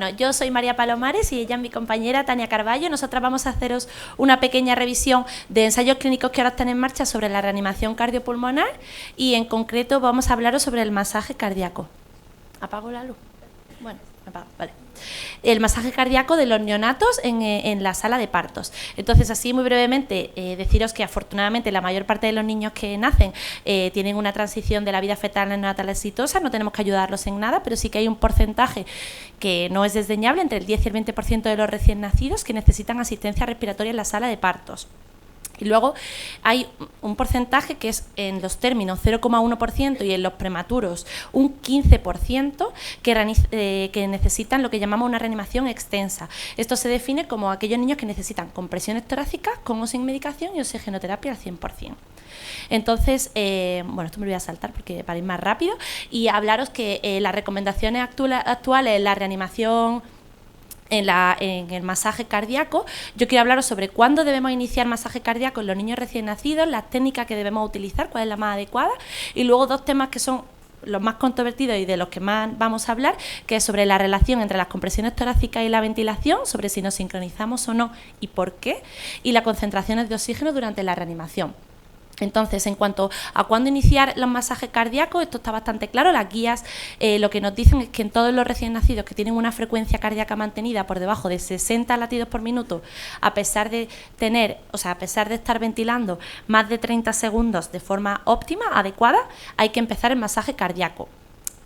Bueno, yo soy María Palomares y ella es mi compañera Tania Carballo. Nosotras vamos a haceros una pequeña revisión de ensayos clínicos que ahora están en marcha sobre la reanimación cardiopulmonar y en concreto vamos a hablaros sobre el masaje cardíaco. ¿Apago la luz? Bueno, apago, vale. El masaje cardíaco de los neonatos en la sala de partos. Entonces, así muy brevemente, deciros que afortunadamente la mayor parte de los niños que nacen tienen una transición de la vida fetal a neonatal exitosa, no tenemos que ayudarlos en nada, pero sí que hay un porcentaje que no es desdeñable, entre el 10 y el 20% de los recién nacidos que necesitan asistencia respiratoria en la sala de partos. Y luego hay un porcentaje que es en los términos 0,1% y en los prematuros un 15% que necesitan lo que llamamos una reanimación extensa. Esto se define como aquellos niños que necesitan compresiones torácicas con o sin medicación y oxigenoterapia al 100%. Entonces, bueno, esto me lo voy a saltar porque para ir más rápido y hablaros que las recomendaciones actuales en la reanimación en el masaje cardíaco, yo quiero hablaros sobre cuándo debemos iniciar masaje cardíaco en los niños recién nacidos, las técnicas que debemos utilizar, cuál es la más adecuada, y luego dos temas que son los más controvertidos y de los que más vamos a hablar, que es sobre la relación entre las compresiones torácicas y la ventilación, sobre si nos sincronizamos o no y por qué, y las concentraciones de oxígeno durante la reanimación. Entonces, en cuanto a cuándo iniciar los masajes cardíacos, esto está bastante claro. Las guías lo que nos dicen es que en todos los recién nacidos que tienen una frecuencia cardíaca mantenida por debajo de 60 latidos por minuto, a pesar de estar ventilando más de 30 segundos de forma óptima, adecuada, hay que empezar el masaje cardíaco.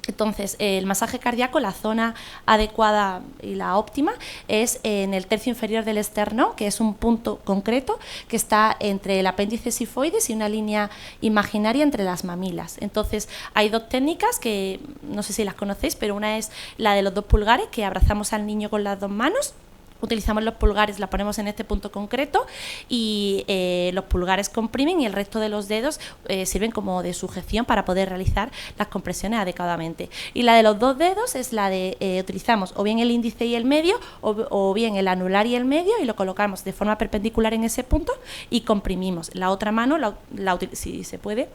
Entonces, el masaje cardíaco, la zona adecuada y la óptima es en el tercio inferior del esternón, que es un punto concreto que está entre el apéndice sifoides y una línea imaginaria entre las mamilas. Entonces, hay dos técnicas que no sé si las conocéis, pero una es la de los 2 pulgares, que abrazamos al niño con las 2 manos. Utilizamos los pulgares, la ponemos en este punto concreto y los pulgares comprimen y el resto de los dedos sirven como de sujeción para poder realizar las compresiones adecuadamente. Y la de los 2 dedos es la de, utilizamos o bien el índice y el medio o bien el anular y el medio y lo colocamos de forma perpendicular en ese punto y comprimimos. La otra mano, si se puede,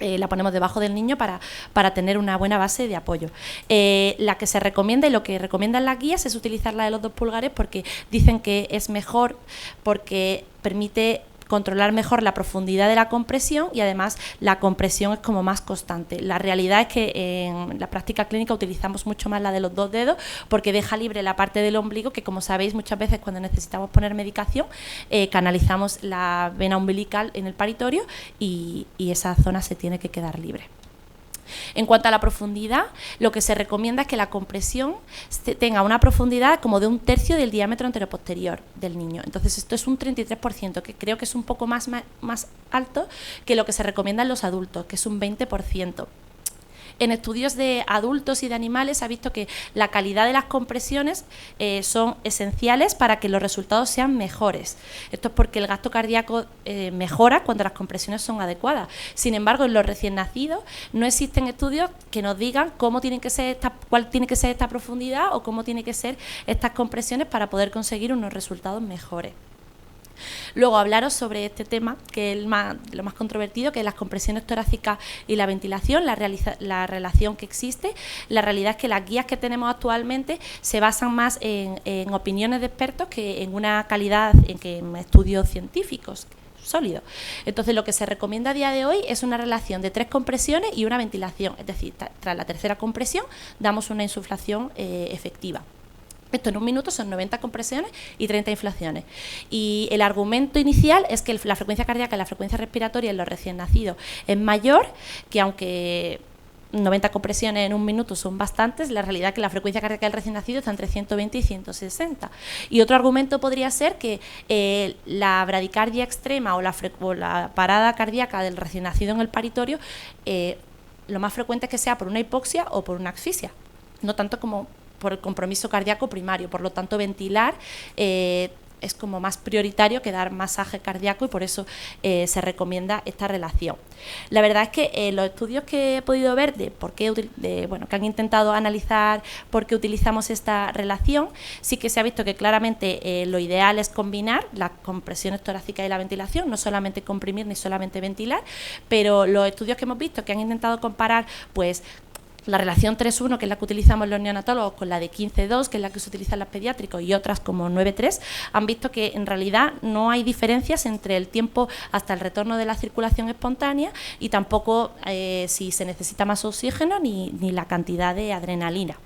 la ponemos debajo del niño para tener una buena base de apoyo. La que se recomienda y lo que recomiendan las guías es utilizar la de los 2 pulgares porque dicen que es mejor porque permite controlar mejor la profundidad de la compresión y además la compresión es como más constante. La realidad es que en la práctica clínica utilizamos mucho más la de los 2 dedos porque deja libre la parte del ombligo que, como sabéis, muchas veces cuando necesitamos poner medicación canalizamos la vena umbilical en el paritorio y esa zona se tiene que quedar libre. En cuanto a la profundidad, lo que se recomienda es que la compresión tenga una profundidad como de 1/3 del diámetro anteroposterior del niño. Entonces, esto es un 33%, que creo que es un poco más alto que lo que se recomienda en los adultos, que es un 20%. En estudios de adultos y de animales se ha visto que la calidad de las compresiones son esenciales para que los resultados sean mejores. Esto es porque el gasto cardíaco mejora cuando las compresiones son adecuadas. Sin embargo, en los recién nacidos no existen estudios que nos digan cuál tiene que ser esta profundidad o cómo tienen que ser estas compresiones para poder conseguir unos resultados mejores. Luego hablaros sobre este tema, que es lo más controvertido, que es las compresiones torácicas y la ventilación, la relación que existe. La realidad es que las guías que tenemos actualmente se basan más en opiniones de expertos que en una calidad, en estudios científicos sólidos. Entonces, lo que se recomienda a día de hoy es una relación de 3 compresiones y una ventilación, es decir, tras la tercera compresión damos una insuflación efectiva. Esto en un minuto son 90 compresiones y 30 inflaciones. Y el argumento inicial es que la frecuencia cardíaca y la frecuencia respiratoria en los recién nacidos es mayor, que aunque 90 compresiones en un minuto son bastantes, la realidad es que la frecuencia cardíaca del recién nacido está entre 120 y 160. Y otro argumento podría ser que la bradicardia extrema o la parada cardíaca del recién nacido en el paritorio, lo más frecuente es que sea por una hipoxia o por una asfixia, no tanto como por el compromiso cardíaco primario. Por lo tanto, ventilar es como más prioritario que dar masaje cardíaco y por eso se recomienda esta relación. La verdad es que los estudios que he podido ver que han intentado analizar por qué utilizamos esta relación, sí que se ha visto que claramente lo ideal es combinar las compresiones torácicas y la ventilación, no solamente comprimir ni solamente ventilar, pero los estudios que hemos visto que han intentado comparar pues la relación 3-1, que es la que utilizamos los neonatólogos, con la de 15-2, que es la que se utiliza en los pediátricos, y otras como 9-3, han visto que en realidad no hay diferencias entre el tiempo hasta el retorno de la circulación espontánea y tampoco si se necesita más oxígeno ni la cantidad de adrenalina.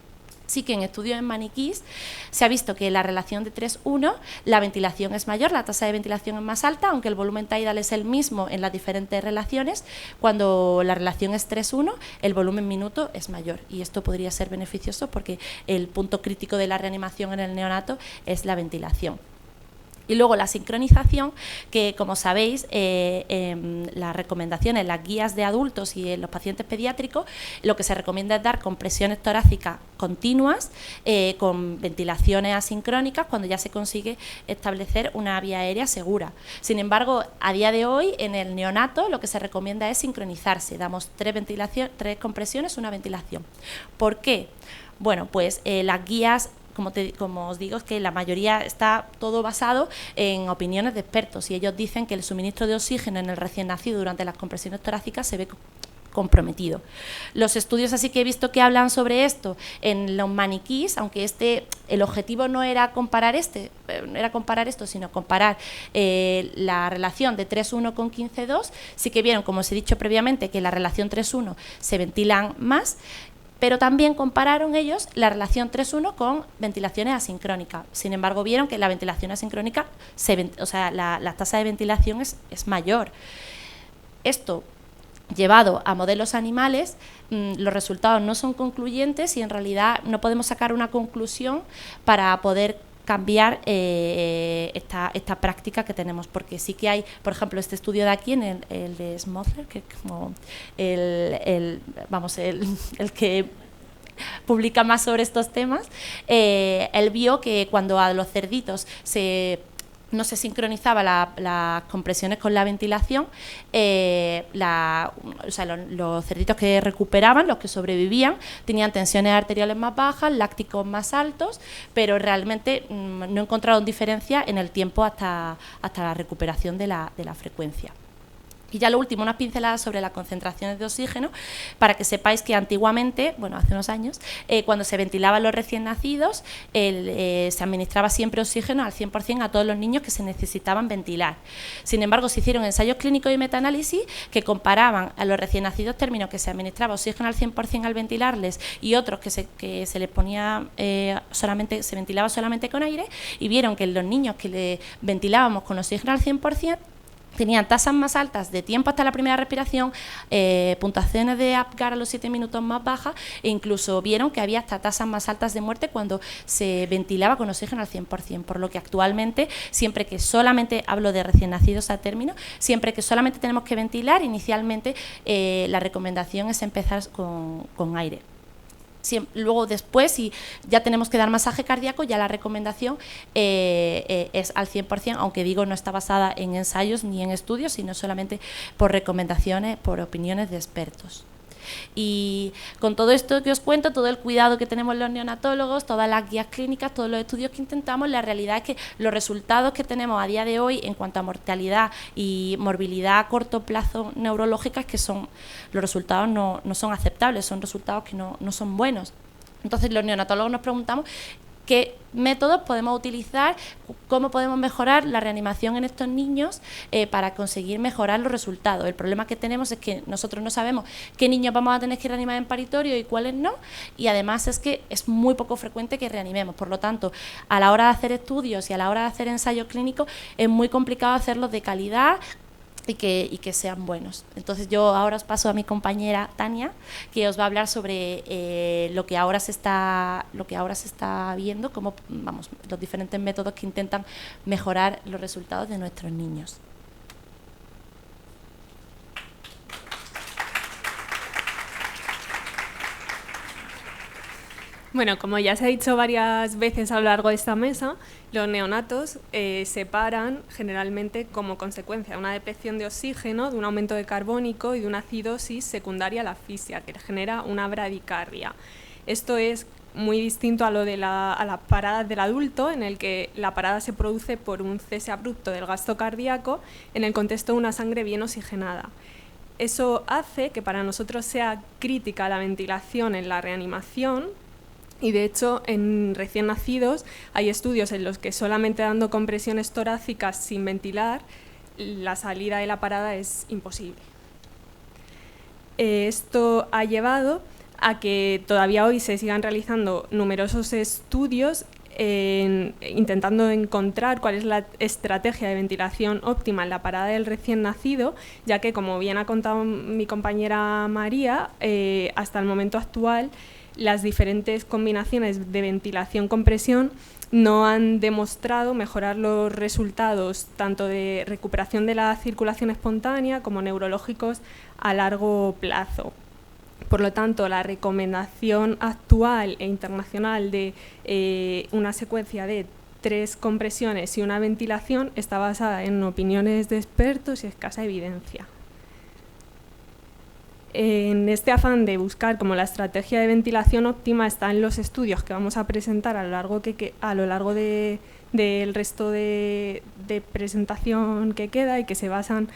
Sí que en estudios en maniquís se ha visto que la relación de 3-1, la ventilación es mayor, la tasa de ventilación es más alta, aunque el volumen tidal es el mismo en las diferentes relaciones. Cuando la relación es 3-1, el volumen minuto es mayor, y esto podría ser beneficioso porque el punto crítico de la reanimación en el neonato es la ventilación. Y luego la sincronización, que como sabéis, las recomendaciones, las guías de adultos y en los pacientes pediátricos, lo que se recomienda es dar compresiones torácicas continuas con ventilaciones asincrónicas cuando ya se consigue establecer una vía aérea segura. Sin embargo, a día de hoy en el neonato lo que se recomienda es sincronizarse, damos 3 compresiones, una ventilación. ¿Por qué? Bueno, pues las guías, como os digo, es que la mayoría está todo basado en opiniones de expertos, y ellos dicen que el suministro de oxígeno en el recién nacido durante las compresiones torácicas se ve comprometido. Los estudios así que he visto que hablan sobre esto en los maniquís, aunque el objetivo no era comparar esto, sino comparar la relación de 3-1 con 15-2, sí que vieron, como os he dicho previamente, que la relación 3-1 se ventilan más, pero también compararon ellos la relación 3-1 con ventilaciones asincrónicas. Sin embargo, vieron que la ventilación asincrónica, la tasa de ventilación es mayor. Esto, llevado a modelos animales, los resultados no son concluyentes y en realidad no podemos sacar una conclusión para poder cambiar esta práctica que tenemos, porque sí que hay, por ejemplo, este estudio de aquí, el de Smothler, que es como el que publica más sobre estos temas, él vio que cuando a los cerditos no se sincronizaba las compresiones con la ventilación, los cerditos que recuperaban, los que sobrevivían, tenían tensiones arteriales más bajas, lácticos más altos, pero realmente no encontraron diferencia en el tiempo hasta la recuperación de la frecuencia. Y ya lo último, unas pinceladas sobre las concentraciones de oxígeno, para que sepáis que antiguamente, hace unos años, cuando se ventilaban los recién nacidos, se administraba siempre oxígeno al 100% a todos los niños que se necesitaban ventilar. Sin embargo, se hicieron ensayos clínicos y metaanálisis que comparaban a los recién nacidos términos que se administraba oxígeno al 100% al ventilarles y otros que se les ponía se ventilaba solamente con aire, y vieron que los niños que le ventilábamos con oxígeno al 100% tenían tasas más altas de tiempo hasta la primera respiración, puntuaciones de Apgar a los 7 minutos más bajas, e incluso vieron que había hasta tasas más altas de muerte cuando se ventilaba con oxígeno al 100%, por lo que actualmente, siempre que solamente, hablo de recién nacidos a término, siempre que solamente tenemos que ventilar, inicialmente la recomendación es empezar con aire. Luego después, si ya tenemos que dar masaje cardíaco, ya la recomendación es al 100%, aunque digo no está basada en ensayos ni en estudios, sino solamente por recomendaciones, por opiniones de expertos. Y con todo esto que os cuento, todo el cuidado que tenemos los neonatólogos, todas las guías clínicas, todos los estudios que intentamos, la realidad es que los resultados que tenemos a día de hoy en cuanto a mortalidad y morbilidad a corto plazo neurológica es que los resultados no son aceptables, son resultados que no son buenos. Entonces los neonatólogos nos preguntamos qué métodos podemos utilizar, cómo podemos mejorar la reanimación en estos niños para conseguir mejorar los resultados. El problema que tenemos es que nosotros no sabemos qué niños vamos a tener que reanimar en paritorio y cuáles no, y además es que es muy poco frecuente que reanimemos. Por lo tanto, a la hora de hacer estudios y a la hora de hacer ensayos clínicos es muy complicado hacerlos de calidad y que sean buenos. Entonces yo ahora os paso a mi compañera Tania, que os va a hablar sobre lo que ahora se está viendo, como los diferentes métodos que intentan mejorar los resultados de nuestros niños. Bueno, como ya se ha dicho varias veces a lo largo de esta mesa, los neonatos se paran generalmente como consecuencia de una depresión de oxígeno, de un aumento de carbónico y de una acidosis secundaria a la asfixia, que genera una bradicardia. Esto es muy distinto a lo de a las paradas del adulto, en el que la parada se produce por un cese abrupto del gasto cardíaco en el contexto de una sangre bien oxigenada. Eso hace que para nosotros sea crítica la ventilación en la reanimación, y de hecho en recién nacidos hay estudios en los que solamente dando compresiones torácicas sin ventilar la salida de la parada es imposible. Esto ha llevado a que todavía hoy se sigan realizando numerosos estudios intentando encontrar cuál es la estrategia de ventilación óptima en la parada del recién nacido, ya que, como bien ha contado mi compañera María, hasta el momento actual las diferentes combinaciones de ventilación-compresión no han demostrado mejorar los resultados tanto de recuperación de la circulación espontánea como neurológicos a largo plazo. Por lo tanto, la recomendación actual e internacional de una secuencia de 3 compresiones y una ventilación está basada en opiniones de expertos y escasa evidencia. En este afán de buscar como la estrategia de ventilación óptima están los estudios que vamos a presentar a lo largo del resto de presentación que queda, y que se basan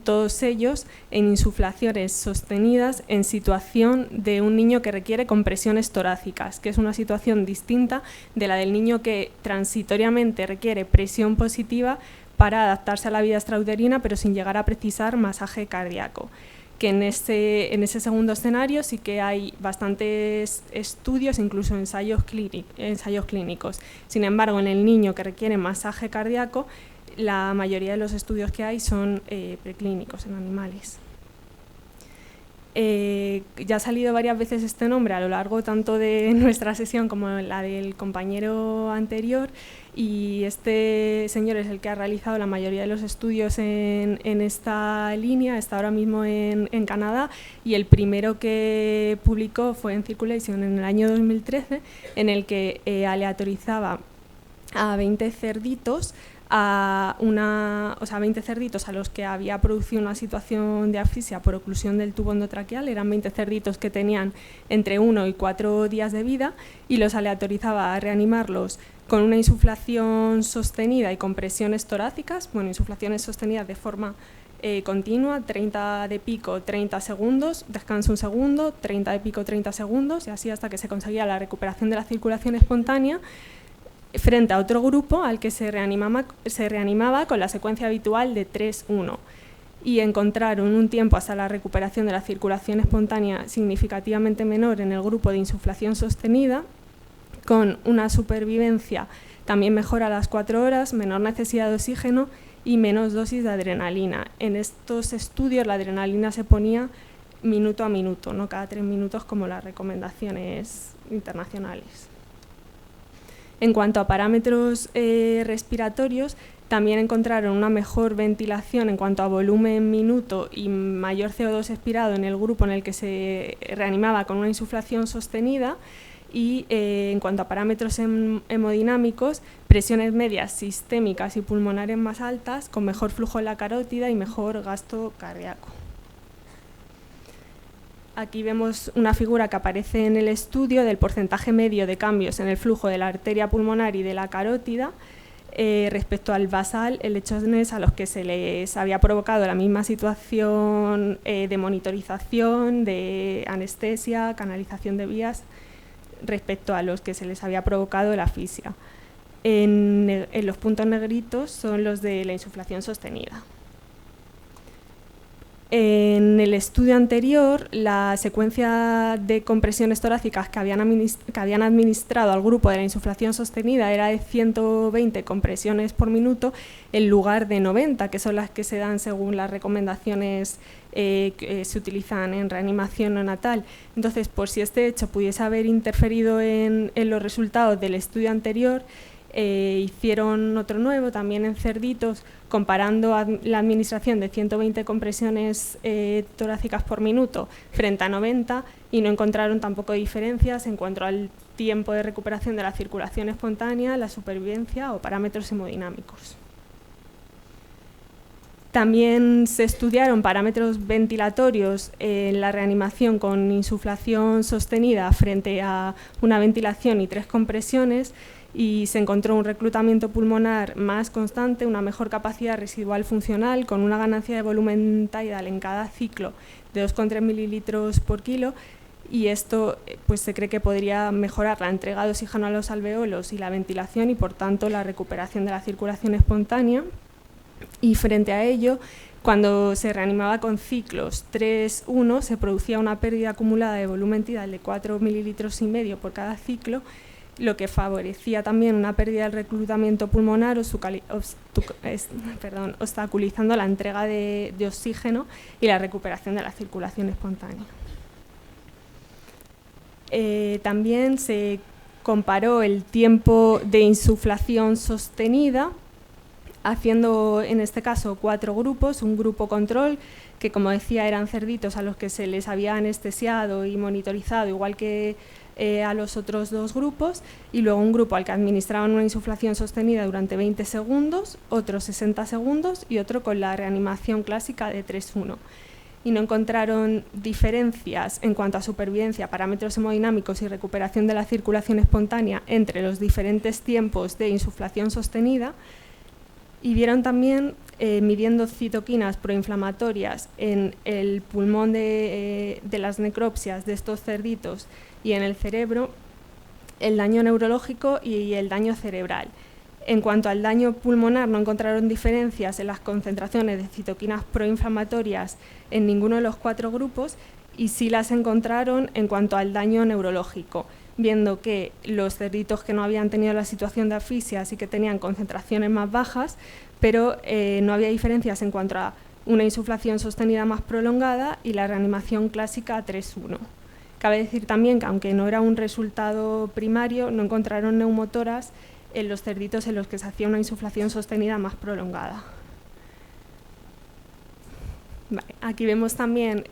todos ellos en insuflaciones sostenidas en situación de un niño que requiere compresiones torácicas, que es una situación distinta de la del niño que transitoriamente requiere presión positiva para adaptarse a la vida extrauterina, pero sin llegar a precisar masaje cardíaco. Que en ese segundo escenario sí que hay bastantes estudios, incluso ensayos clínicos. Sin embargo, en el niño que requiere masaje cardíaco, la mayoría de los estudios que hay son preclínicos en animales. Ya ha salido varias veces este nombre a lo largo tanto de nuestra sesión como la del compañero anterior, y este señor es el que ha realizado la mayoría de los estudios en esta línea. Está ahora mismo en Canadá, y el primero que publicó fue en Circulation en el año 2013, en el que aleatorizaba a 20 cerditos a 20 cerditos a los que había producido una situación de asfixia por oclusión del tubo endotraqueal. Eran 20 cerditos que tenían entre 1 y 4 días de vida, y los aleatorizaba a reanimarlos con una insuflación sostenida y compresiones torácicas, insuflaciones sostenidas de forma continua, 30 de pico, 30 segundos, descanso un segundo, 30 de pico, 30 segundos, y así hasta que se conseguía la recuperación de la circulación espontánea, frente a otro grupo al que se reanimaba con la secuencia habitual de 3-1, y encontraron un tiempo hasta la recuperación de la circulación espontánea significativamente menor en el grupo de insuflación sostenida, con una supervivencia también mejor a las 4 horas, menor necesidad de oxígeno y menos dosis de adrenalina. En estos estudios la adrenalina se ponía minuto a minuto, no cada 3 minutos como las recomendaciones internacionales. En cuanto a parámetros respiratorios, también encontraron una mejor ventilación en cuanto a volumen minuto y mayor CO2 expirado en el grupo en el que se reanimaba con una insuflación sostenida, y en cuanto a parámetros hemodinámicos, presiones medias sistémicas y pulmonares más altas, con mejor flujo en la carótida y mejor gasto cardíaco. Aquí vemos una figura que aparece en el estudio del porcentaje medio de cambios en el flujo de la arteria pulmonar y de la carótida respecto al basal en lechones a los que se les había provocado la misma situación de monitorización, de anestesia, canalización de vías, respecto a los que se les había provocado la asfixia. En los puntos negritos son los de la insuflación sostenida. En el estudio anterior, la secuencia de compresiones torácicas que habían administrado al grupo de la insuflación sostenida era de 120 compresiones por minuto en lugar de 90, que son las que se dan según las recomendaciones que se utilizan en reanimación neonatal. Entonces, por si este hecho pudiese haber interferido en los resultados del estudio anterior, hicieron otro nuevo, también en cerditos, comparando la administración de 120 compresiones torácicas por minuto frente a 90, y no encontraron tampoco diferencias en cuanto al tiempo de recuperación de la circulación espontánea, la supervivencia o parámetros hemodinámicos. También se estudiaron parámetros ventilatorios en la reanimación con insuflación sostenida frente a una ventilación y 3 compresiones, y se encontró un reclutamiento pulmonar más constante, una mejor capacidad residual funcional con una ganancia de volumen tidal en cada ciclo de 2,3 mililitros por kilo, y esto pues se cree que podría mejorar la entrega de oxígeno a los alveolos y la ventilación y por tanto la recuperación de la circulación espontánea. Y frente a ello, cuando se reanimaba con ciclos 3-1 se producía una pérdida acumulada de volumen tidal de 4,5 mililitros por cada ciclo, lo que favorecía también una pérdida del reclutamiento pulmonar, obstaculizando la entrega de oxígeno y la recuperación de la circulación espontánea. También se comparó el tiempo de insuflación sostenida, haciendo en este caso 4 grupos, un grupo control, que como decía eran cerditos a los que se les había anestesiado y monitorizado, igual que a los otros 2 grupos, y luego un grupo al que administraban una insuflación sostenida durante 20 segundos, otro 60 segundos y otro con la reanimación clásica de 3-1. Y no encontraron diferencias en cuanto a supervivencia, parámetros hemodinámicos y recuperación de la circulación espontánea entre los diferentes tiempos de insuflación sostenida, y vieron también, midiendo citoquinas proinflamatorias en el pulmón de las necropsias de estos cerditos y en el cerebro, el daño neurológico y el daño cerebral. En cuanto al daño pulmonar, no encontraron diferencias en las concentraciones de citoquinas proinflamatorias en ninguno de los 4 grupos, y sí las encontraron en cuanto al daño neurológico, viendo que los cerditos que no habían tenido la situación de asfixia sí que tenían concentraciones más bajas, pero no había diferencias en cuanto a una insuflación sostenida más prolongada y la reanimación clásica a 3-1. Cabe decir también que, aunque no era un resultado primario, no encontraron neumotoras en los cerditos en los que se hacía una insuflación sostenida más prolongada. Vale, aquí vemos también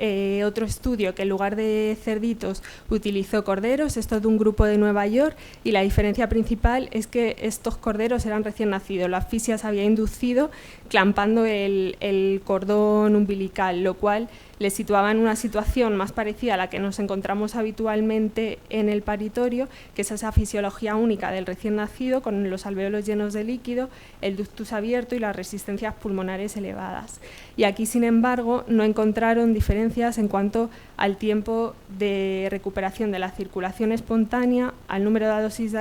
otro estudio que en lugar de cerditos utilizó corderos, esto es de un grupo de Nueva York, y la diferencia principal es que estos corderos eran recién nacidos, la asfixia se había inducido clampando el cordón umbilical, lo cual les situaba en una situación más parecida a la que nos encontramos habitualmente en el paritorio, que es esa fisiología única del recién nacido con los alveolos llenos de líquido, el ductus abierto y las resistencias pulmonares elevadas. Y aquí, sin embargo, no encontraron diferencias en cuanto al tiempo de recuperación de la circulación espontánea, el número de dosis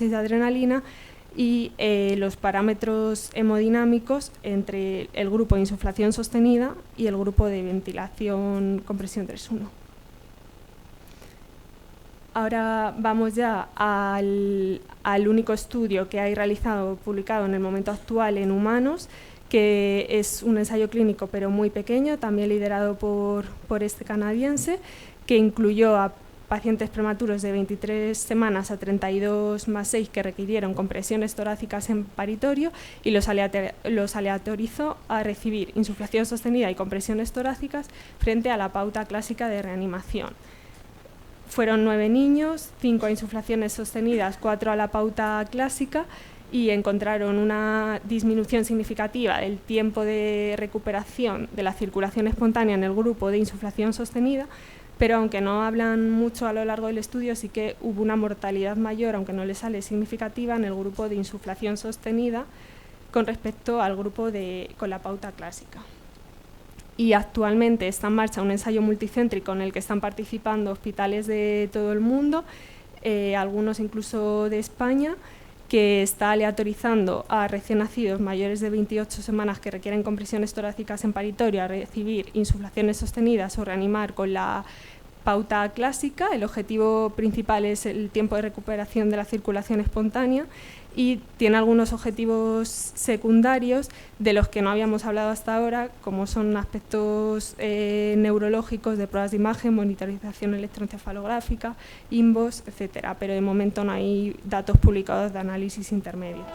de adrenalina y los parámetros hemodinámicos entre el grupo de insuflación sostenida y el grupo de ventilación compresión 3-1. Ahora vamos ya al único estudio que hay realizado, publicado en el momento actual en humanos, que es un ensayo clínico pero muy pequeño, también liderado por este canadiense, que incluyó a pacientes prematuros de 23 semanas a 32+6 que requirieron compresiones torácicas en paritorio y los aleatorizó a recibir insuflación sostenida y compresiones torácicas frente a la pauta clásica de reanimación. Fueron 9 niños, 5 a insuflaciones sostenidas, 4 a la pauta clásica, y encontraron una disminución significativa del tiempo de recuperación de la circulación espontánea en el grupo de insuflación sostenida, pero aunque no hablan mucho a lo largo del estudio, sí que hubo una mortalidad mayor, aunque no les sale significativa, en el grupo de insuflación sostenida con respecto al grupo con la pauta clásica. Y actualmente está en marcha un ensayo multicéntrico en el que están participando hospitales de todo el mundo, algunos incluso de España, que está aleatorizando a recién nacidos mayores de 28 semanas que requieren compresiones torácicas en paritorio a recibir insuflaciones sostenidas o reanimar con la pauta clásica. El objetivo principal es el tiempo de recuperación de la circulación espontánea y tiene algunos objetivos secundarios de los que no habíamos hablado hasta ahora, como son aspectos neurológicos de pruebas de imagen, monitorización electroencefalográfica, INVOS, etcétera, pero de momento no hay datos publicados de análisis intermedios.